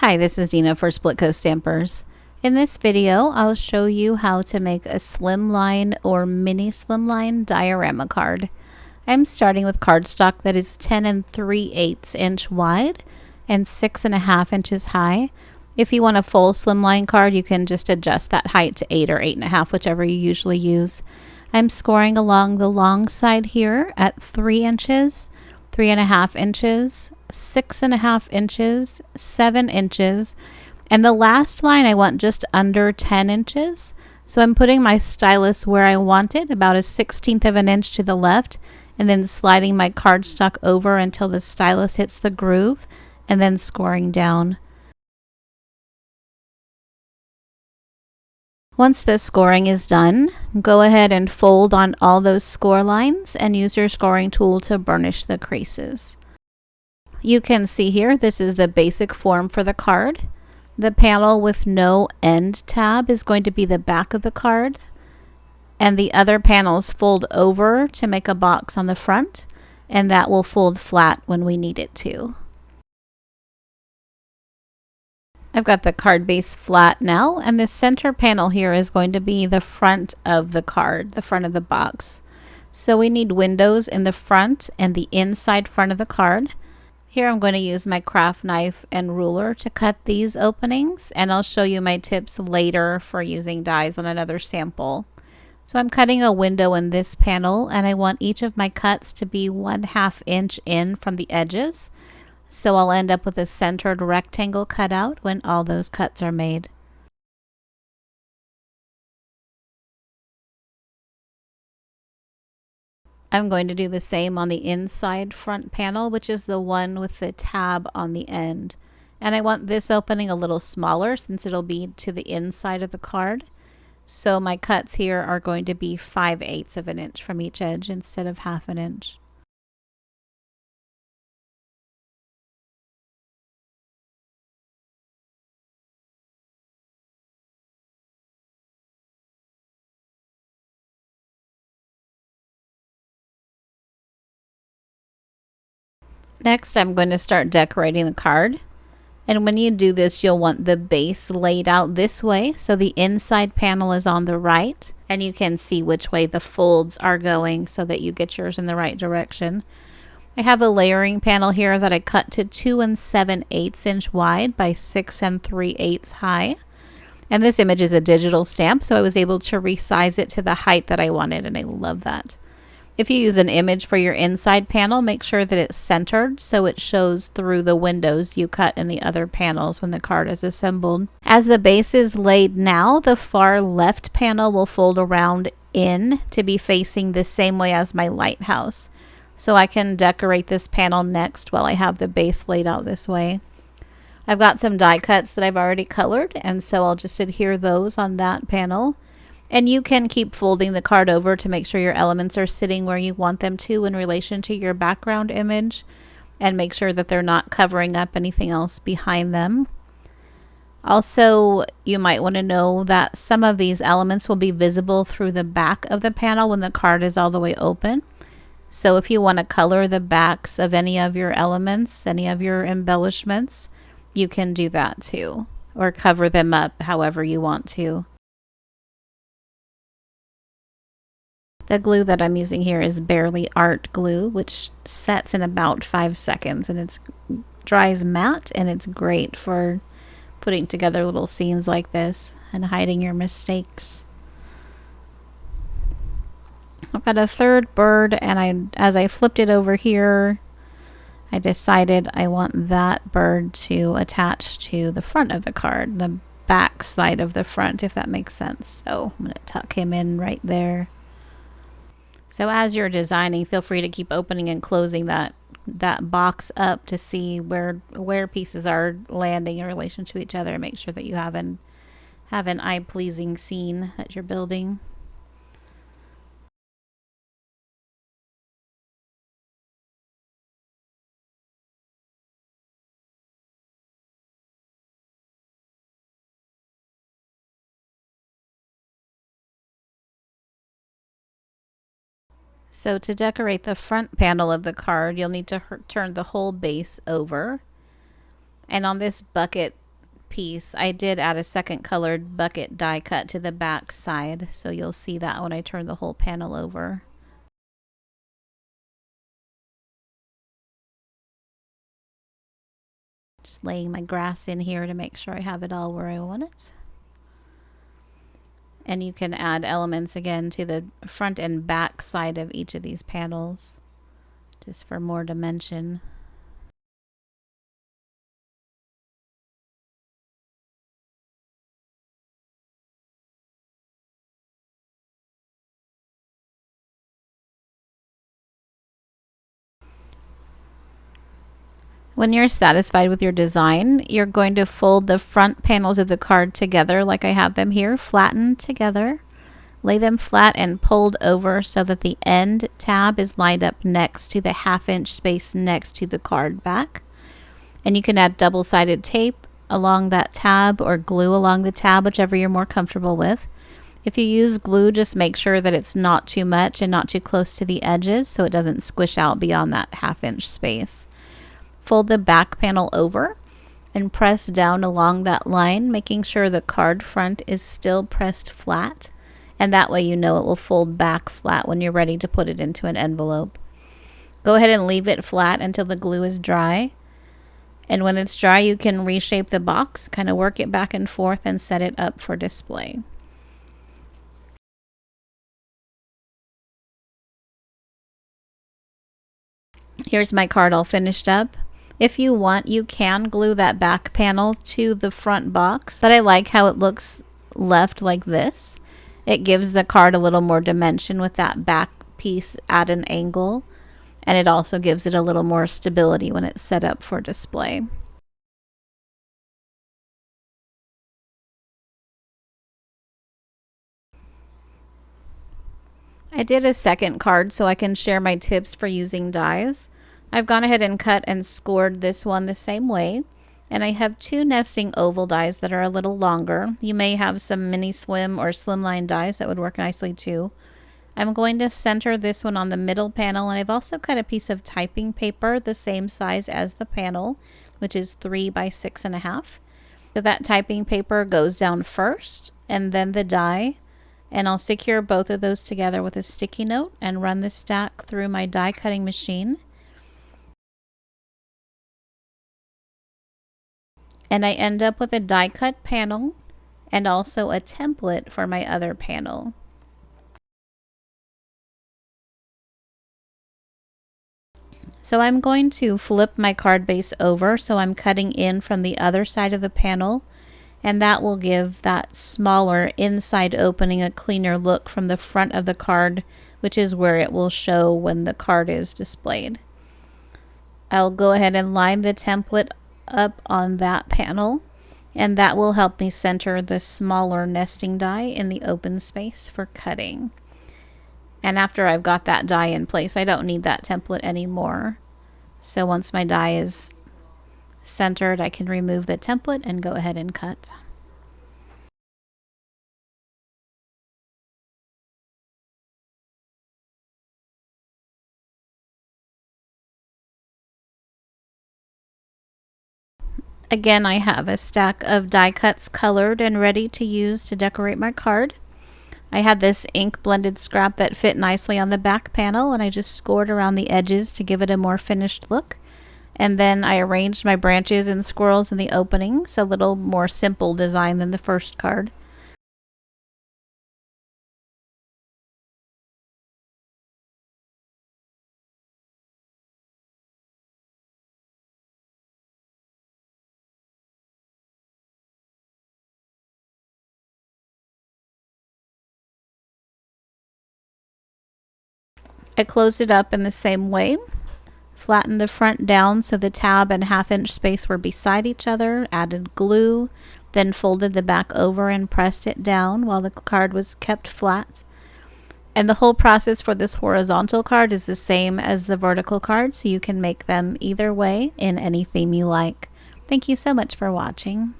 Hi, this is Dina for Splitcoaststampers. In this video, I'll show you how to make a slimline or mini slimline diorama card. I'm starting with cardstock that is 10 3/8 inch wide and 6.5 inches high. If you want a full slimline card, you can just adjust that height to 8 or 8.5, whichever you usually use. I'm scoring along the long side here at 3 inches, 3.5 inches, 6.5 inches, 7 inches, and the last line I want just under 10 inches. So I'm putting my stylus where I want it, about a 1/16 of an inch to the left, and then sliding my cardstock over until the stylus hits the groove, and then scoring down. Once the scoring is done, go ahead and fold on all those score lines and use your scoring tool to burnish the creases. You can see here, this is the basic form for the card. The panel with no end tab is going to be the back of the card, and the other panels fold over to make a box on the front, and that will fold flat when we need it to. I've got the card base flat now, and the center panel here is going to be the front of the card, the front of the box. So we need windows in the front and the inside front of the card. Here I'm going to use my craft knife and ruler to cut these openings, and I'll show you my tips later for using dies on another sample. So I'm cutting a window in this panel, and I want each of my cuts to be 1/2 inch in from the edges. So I'll end up with a centered rectangle cutout when all those cuts are made. I'm going to do the same on the inside front panel, which is the one with the tab on the end. And I want this opening a little smaller since it'll be to the inside of the card. So my cuts here are going to be 5/8 of an inch from each edge instead of 1/2 an inch. Next, I'm going to start decorating the card. And when you do this, you'll want the base laid out this way. So the inside panel is on the right, and you can see which way the folds are going so that you get yours in the right direction. I have a layering panel here that I cut to 2 7/8 inch wide by 6 3/8 high. And this image is a digital stamp, so I was able to resize it to the height that I wanted, and I love that. If you use an image for your inside panel, make sure that it's centered so it shows through the windows you cut in the other panels when the card is assembled. As the base is laid now, the far left panel will fold around in to be facing the same way as my lighthouse. So I can decorate this panel next while I have the base laid out this way. I've got some die cuts that I've already colored, and so I'll just adhere those on that panel. And you can keep folding the card over to make sure your elements are sitting where you want them to in relation to your background image, and make sure that they're not covering up anything else behind them. Also, you might want to know that some of these elements will be visible through the back of the panel when the card is all the way open. So if you want to color the backs of any of your elements, any of your embellishments, you can do that too, or cover them up however you want to. The glue that I'm using here is Barely Art glue, which sets in about 5 seconds, and it dries matte, and it's great for putting together little scenes like this and hiding your mistakes. I've got a third bird, and as I flipped it over here, I decided I want that bird to attach to the front of the card, the back side of the front, if that makes sense. So I'm going to tuck him in right there. So as you're designing, feel free to keep opening and closing that box up to see where pieces are landing in relation to each other, and make sure that you have an eye-pleasing scene that you're building. So to decorate the front panel of the card, you'll need to turn the whole base over. And on this bucket piece, I did add a second colored bucket die cut to the back side, so you'll see that when I turn the whole panel over. Just laying my grass in here to make sure I have it all where I want it. And you can add elements again to the front and back side of each of these panels, just for more dimension. When you're satisfied with your design, you're going to fold the front panels of the card together like I have them here, flattened together. Lay them flat and pulled over so that the end tab is lined up next to the 1/2 inch space next to the card back. And you can add double-sided tape along that tab or glue along the tab, whichever you're more comfortable with. If you use glue, just make sure that it's not too much and not too close to the edges so it doesn't squish out beyond that 1/2 inch space. Fold the back panel over and press down along that line, making sure the card front is still pressed flat, and that way you know it will fold back flat when you're ready to put it into an envelope. Go ahead and leave it flat until the glue is dry, and when it's dry you can reshape the box, kind of work it back and forth and set it up for display. Here's my card all finished up. If you want, you can glue that back panel to the front box, but I like how it looks left like this. It gives the card a little more dimension with that back piece at an angle, and it also gives it a little more stability when it's set up for display. I did a second card so I can share my tips for using dies. I've gone ahead and cut and scored this one the same way, and I have 2 nesting oval dies that are a little longer. You may have some mini slim or slimline dies that would work nicely too. I'm going to center this one on the middle panel, and I've also cut a piece of typing paper the same size as the panel, which is 3 by 6.5. So that typing paper goes down first and then the die, and I'll secure both of those together with a sticky note and run the stack through my die cutting machine. And I end up with a die cut panel and also a template for my other panel. So I'm going to flip my card base over so I'm cutting in from the other side of the panel, and that will give that smaller inside opening a cleaner look from the front of the card, which is where it will show when the card is displayed. I'll go ahead and line the template up on that panel, and that will help me center the smaller nesting die in the open space for cutting. And after I've got that die in place, I don't need that template anymore. So once my die is centered, I can remove the template and go ahead and cut. Again, I have a stack of die cuts colored and ready to use to decorate my card. I had this ink blended scrap that fit nicely on the back panel, and I just scored around the edges to give it a more finished look. And then I arranged my branches and squirrels in the openings, a little more simple design than the first card. I closed it up in the same way, flattened the front down so the tab and 1/2 inch space were beside each other, added glue, then folded the back over and pressed it down while the card was kept flat. And the whole process for this horizontal card is the same as the vertical card, so you can make them either way in any theme you like. Thank you so much for watching.